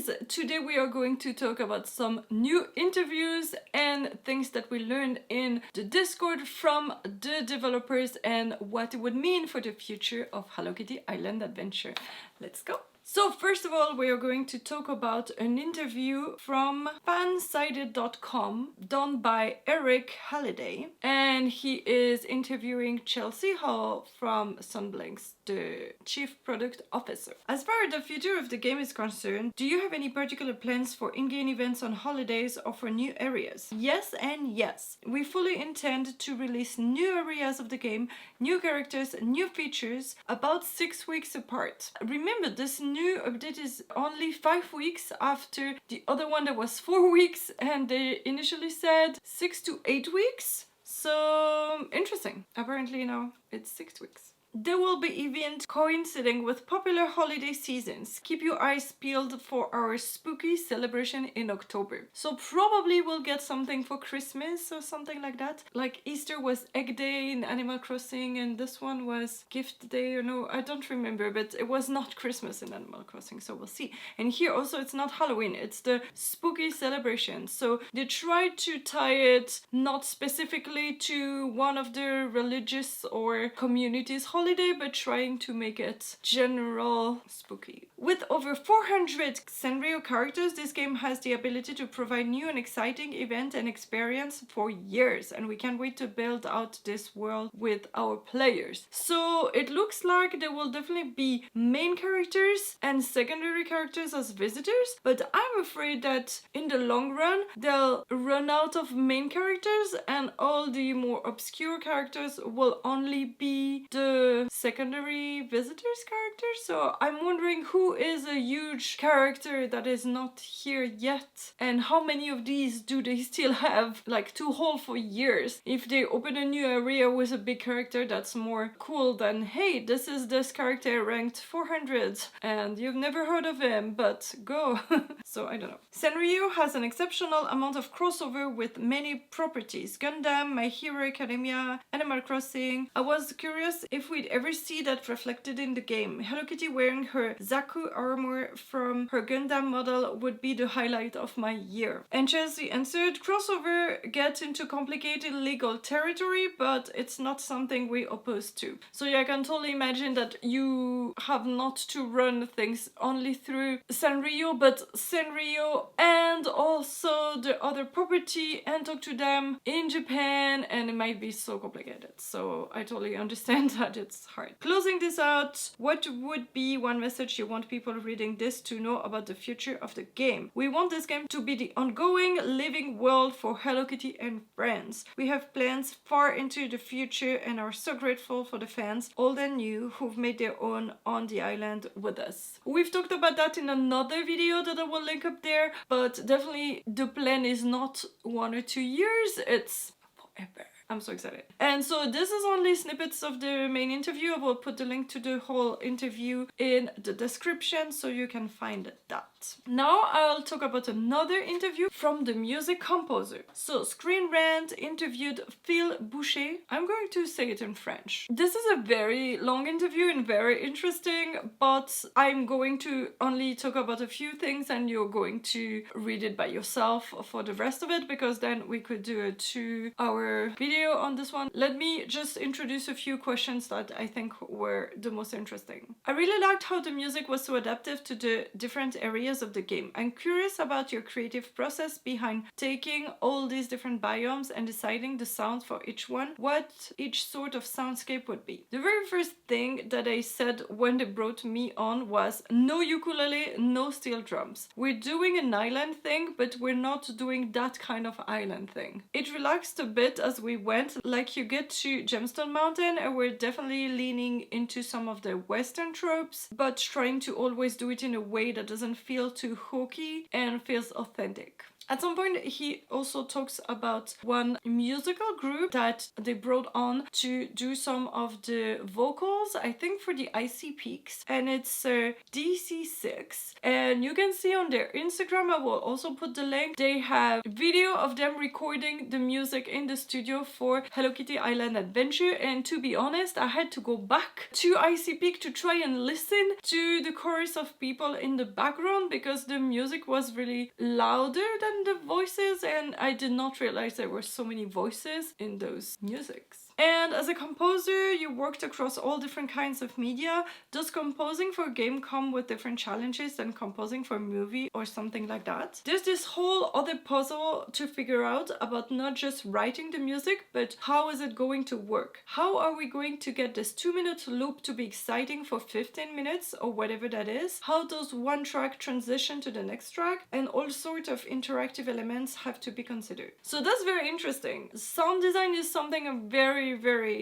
guys, today we are going to talk about some new interviews and things that we learned in the Discord from the developers and what it would mean for the future of Hello Kitty Island Adventure. Let's go! So first of all, we are going to talk about an interview from fansided.com done by Eric Halliday, and he is interviewing Chelsey Howe from Sunblink, the Chief Product Officer. As far as the future of the game is concerned, do you have any particular plans for in-game events on holidays or for new areas? Yes and yes. We fully intend to release new areas of the game, new characters, new features, about 6 weeks apart. Remember, this new update is only 5 weeks after the other one that was 4 weeks, and they initially said 6 to 8 weeks. So interesting. Apparently now it's 6 weeks. There will be events coinciding with popular holiday seasons. Keep your eyes peeled for our spooky celebration in October. So probably we'll get something for Christmas or something like that. Like Easter was Egg Day in Animal Crossing and this one was Gift Day, or no, I don't remember, but it was not Christmas in Animal Crossing, so we'll see. And here also it's not Halloween, it's the spooky celebration. So they tried to tie it not specifically to one of the religious or communities' holidays, but trying to make it general spooky. With over 400 Sanrio characters, this game has the ability to provide new and exciting event and experience for years, and we can't wait to build out this world with our players. So it looks like there will definitely be main characters and secondary characters as visitors, but I'm afraid that in the long run they'll run out of main characters and all the more obscure characters will only be the secondary visitors characters. So I'm wondering who is a huge character that is not here yet, and how many of these do they still have like to hold for years. If they open a new area with a big character, that's more cool than, hey, this is this character ranked 400 and you've never heard of him, but go. So I don't know. Sanrio has an exceptional amount of crossover with many properties: Gundam, My Hero Academia, Animal Crossing. I was curious if we'd ever see that reflected in the game. Hello Kitty wearing her Zaku armor from her Gundam model would be the highlight of my year. And Chelsey answered, crossover gets into complicated legal territory, but it's not something we oppose to. So yeah, I can totally imagine that you have not to run things only through Sanrio, but Sanrio and also the other property and talk to them in Japan, and it might be so complicated. So I totally understand that it's hard. Closing this out, what would be one message you want people reading this to know about the future of the game? We want this game to be the ongoing living world for Hello Kitty and friends. We have plans far into the future and are so grateful for the fans, old and new, who've made their own on the island with us. We've talked about that in another video that I will link up there, but definitely the plan is not 1 or 2 years, it's forever. I'm so excited. And so this is only snippets of the main interview. I will put the link to the whole interview in the description so you can find that. Now I'll talk about another interview from the music composer. So Screen Rant interviewed Phil Boucher. I'm going to say it in French. This is a very long interview and very interesting, but I'm going to only talk about a few things and you're going to read it by yourself for the rest of it, because then we could do a 2-hour video on this one. Let me just introduce a few questions that I think were the most interesting. I really liked how the music was so adaptive to the different areas of the game. I'm curious about your creative process behind taking all these different biomes and deciding the sounds for each one, what each sort of soundscape would be. The very first thing that I said when they brought me on was no ukulele, no steel drums. We're doing an island thing, but we're not doing that kind of island thing. It relaxed a bit as we went, like you get to Gemstone Mountain, and we're definitely leaning into some of the Western tropes, but trying to always do it in a way that doesn't feel too hokey and feels authentic. At some point, he also talks about one musical group that they brought on to do some of the vocals, I think for the Icy Peaks, and it's DC6. And you can see on their Instagram, I will also put the link, they have video of them recording the music in the studio for Hello Kitty Island Adventure, and to be honest, I had to go back to Icy Peak to try and listen to the chorus of people in the background because the music was really louder than the voices, and I did not realize there were so many voices in those musics. And as a composer, you worked across all different kinds of media. Does composing for a game come with different challenges than composing for a movie or something like that? There's this whole other puzzle to figure out about not just writing the music, but how is it going to work? How are we going to get this 2-minute loop to be exciting for 15 minutes or whatever that is? How does one track transition to the next track? And all sorts of interactive elements have to be considered. So that's very interesting. Sound design is something I'm very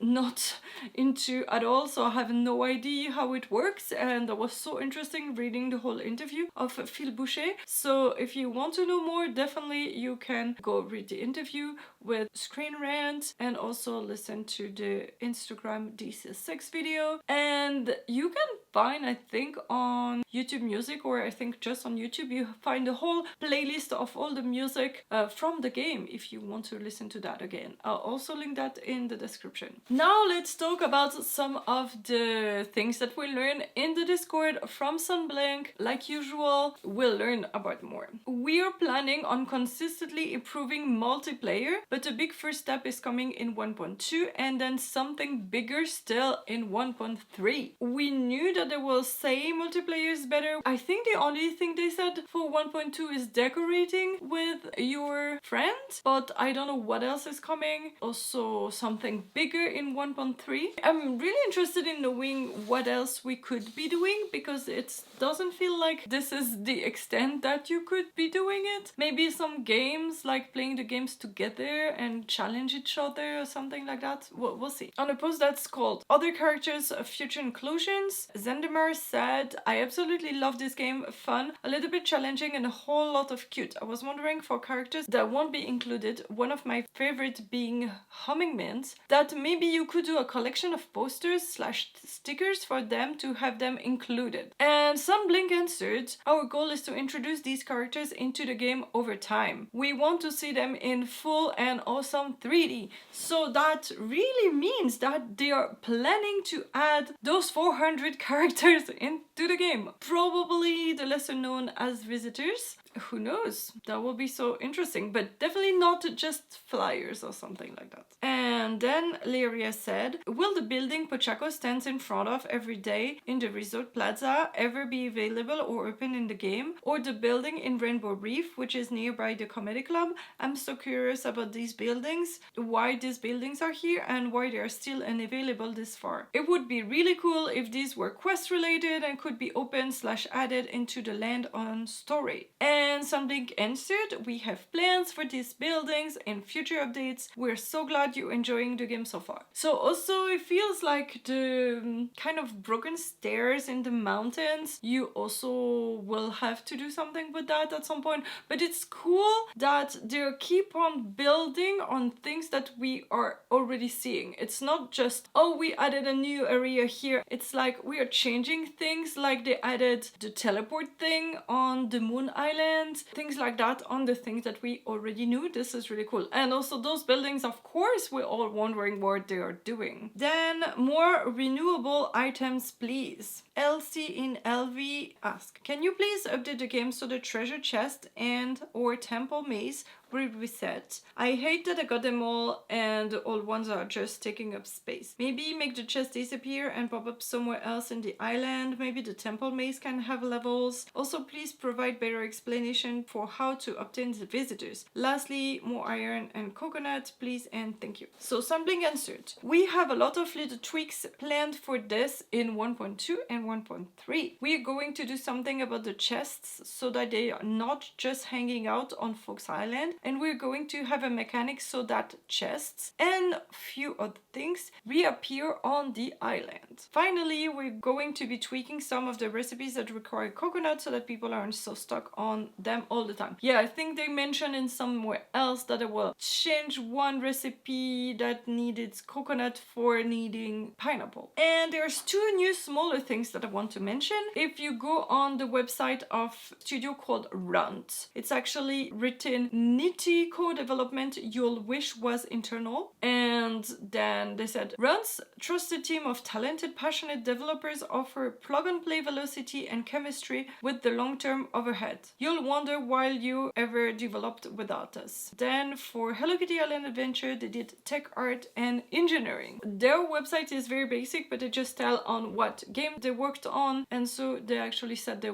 not into at all, so I have no idea how it works, and that was so interesting reading the whole interview of Phil Boucher. So if you want to know more, definitely you can go read the interview with Screen Rant and also listen to the Instagram DC6 video. And you can find, I think on YouTube Music, or I think just on YouTube, you find the whole playlist of all the music from the game if you want to listen to that again. I'll also link that in the description. Now let's talk about some of the things that we learn in the Discord from Sunblink. Like usual, we'll learn about more. We are planning on consistently improving multiplayer, but a big first step is coming in 1.2 and then something bigger still in 1.3. We knew that they will say multiplayer is better. I think the only thing they said for 1.2 is decorating with your friends, but I don't know what else is coming. Also something bigger in 1.3. I'm really interested in knowing what else we could be doing, because it doesn't feel like this is the extent that you could be doing it. Maybe some games, like playing the games together and challenge each other or something like that. We'll see. On a post that's called Other Characters of Future Inclusions, Zendemar said, I absolutely love this game, fun, a little bit challenging and a whole lot of cute. I was wondering for characters that won't be included, one of my favorite being Hummingbirds, that maybe you could do a collection of posters / stickers for them to have them included. And Sunblink answered, our goal is to introduce these characters into the game over time. We want to see them in full and awesome 3D. So that really means that they are planning to add those 400 characters into the game. Probably the lesser known as visitors. Who knows? That will be so interesting, but definitely not just flyers or something like that. And then Lyria said, will the building Pochaco stands in front of every day in the resort plaza ever be available or open in the game? Or the building in Rainbow Reef, which is nearby the comedy club? I'm so curious about these buildings, why these buildings are here and why they are still unavailable this far. It would be really cool if these were quest related and could be open / added into the land on story. And Sunblink answered, we have plans for these buildings in future updates. We're so glad you're enjoying the game so far. So also it feels like the kind of broken stairs in the mountains, you also will have to do something with that at some point. But it's cool that they keep on building on things that we are already seeing. It's not just, oh, we added a new area here. It's like we are changing things, like they added the teleport thing on the Moon Island, things like that on the things that we already knew. This is really cool. And also those buildings, of course, we're all wondering what they are doing. Then more renewable items, please. Elsie in LV asked, can you please update the game so the treasure chest and or temple maze will reset? I hate that I got them all and the old ones are just taking up space. Maybe make the chest disappear and pop up somewhere else in the island. Maybe the temple maze can have levels. Also, please provide better explanation for how to obtain the visitors. Lastly, more iron and coconut, please and thank you. So Sunblink answered, we have a lot of little tweaks planned for this in 1.2 and 1.3. We are going to do something about the chests so that they are not just hanging out on Fox Island, and we're going to have a mechanic so that chests and a few other things reappear on the island. Finally, we're going to be tweaking some of the recipes that require coconut so that people aren't so stuck on them all the time. Yeah, I think they mentioned in somewhere else that it will change one recipe that needed coconut for needing pineapple. And there's two new smaller things that I want to mention. If you go on the website of studio called Runt, it's actually written community co-development you'll wish was internal. And then they said, Runt's trusted team of talented, passionate developers offer plug-and-play velocity and chemistry with the long-term overhead. You'll wonder why you ever developed without us. Then for Hello Kitty Island Adventure, they did tech, art, and engineering. Their website is very basic, but they just tell on what game they worked on, and so they actually said they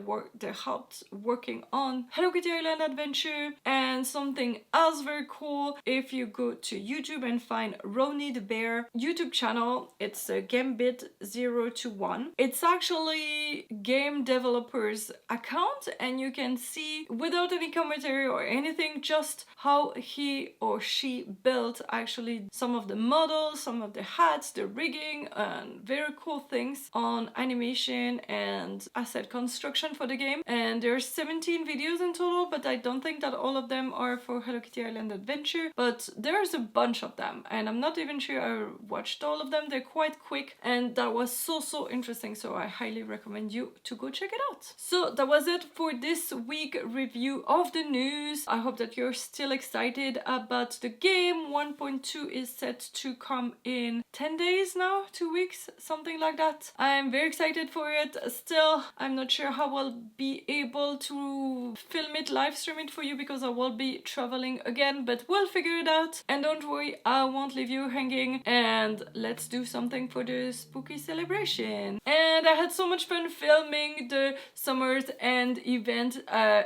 helped working on Hello Kitty Island Adventure. And something else very cool, if you go to YouTube and find RonnietheBear YouTube channel, it's a Gambit021. It's actually game developers account, and you can see without any commentary or anything just how he or she built actually some of the models, some of the hats, the rigging, and very cool things on animation and asset construction for the game. And there's 17 videos in total, but I don't think that all of them are for Hello Kitty Island Adventure, but there's a bunch of them, and I'm not even sure I watched all of them. They're quite quick, and that was so interesting, so I highly recommend you to go check it out. So that was it for this week review of the news. I hope that you're still excited about the game. 1.2 is set to come in 10 days now, 2 weeks, something like that. I'm very excited for it. Still, I'm not sure how I'll be able to film it, live stream it for you, because I will be traveling again, but we'll figure it out. And don't worry, I won't leave you hanging, and let's do something for the spooky celebration. And I had so much fun filming the Summer's End event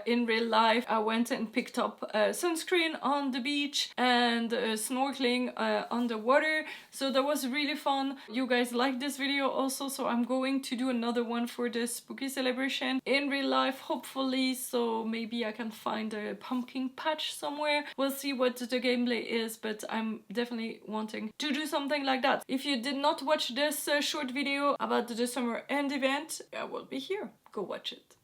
in real life. I went and picked up sunscreen on the beach and snorkeling on the water, so that was really fun. You guys liked this video also, so I'm going to do another one for the spooky celebration in real life, hopefully, so maybe I can find a pumpkin patch somewhere. We'll see what the gameplay is, but I'm definitely wanting to do something like that. If you did not watch this short video about the Summer End event, I will be here. Go watch it.